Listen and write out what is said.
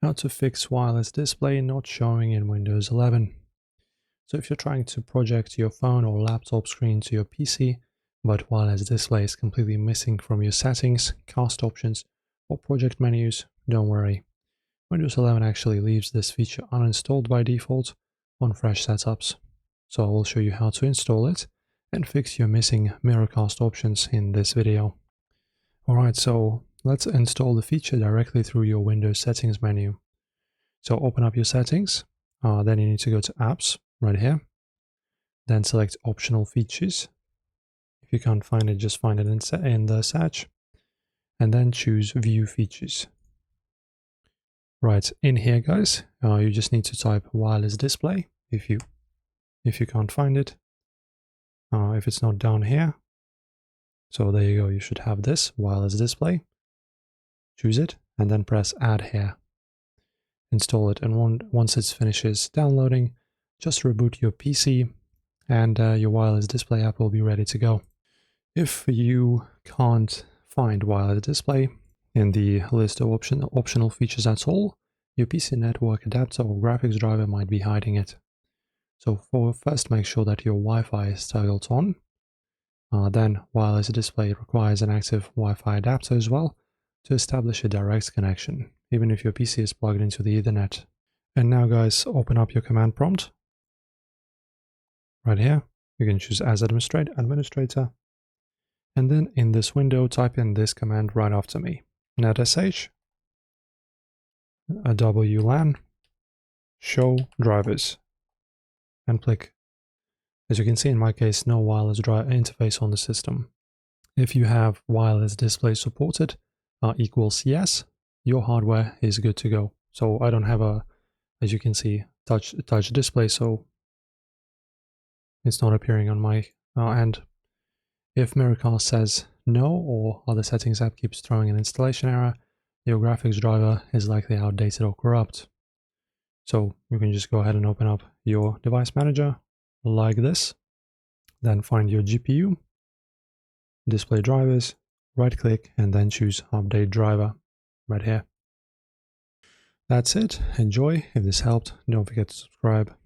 How to fix wireless display not showing in Windows 11. So if you're trying to project your phone or laptop screen to your PC, but wireless display is completely missing from your settings, cast options, or project menus, don't worry. Windows 11 actually leaves this feature uninstalled by default on fresh setups. So I will show you how to install it and fix your missing Miracast options in this video. Alright, so let's install the feature directly through your Windows settings menu. So open up your settings, then you need to go to apps right here, then select optional features. If you can't find it, just find it in the search, and then choose view features. Right, in here guys, you just need to type wireless display if you can't find it. If it's not down here, so there you go, you should have this wireless display. Choose it and then press add here. Install it, and once it finishes downloading, just reboot your PC and your wireless display app will be ready to go. If you can't find wireless display in the list of optional features at all, your PC network adapter or graphics driver might be hiding it. So first make sure that your Wi-Fi is toggled on. Then wireless display requires an active Wi-Fi adapter as well to establish a direct connection, even if your PC is plugged into the Ethernet. And now guys, open up your command prompt. Right here, you can choose as administrator. And then in this window, type in this command right after me. netsh wlan show drivers. And click. As you can see in my case, no wireless driver interface on the system. If you have wireless display supported, equals yes, your hardware is good to go. So I don't have as you can see, touch display, so it's not appearing on my end. If Miracast says no, or other settings app keeps throwing an installation error, your graphics driver is likely outdated or corrupt. So you can just go ahead and open up your device manager like this, then find your GPU, display drivers, right click, and then choose update driver right here. That's it. Enjoy. If this helped, don't forget to subscribe.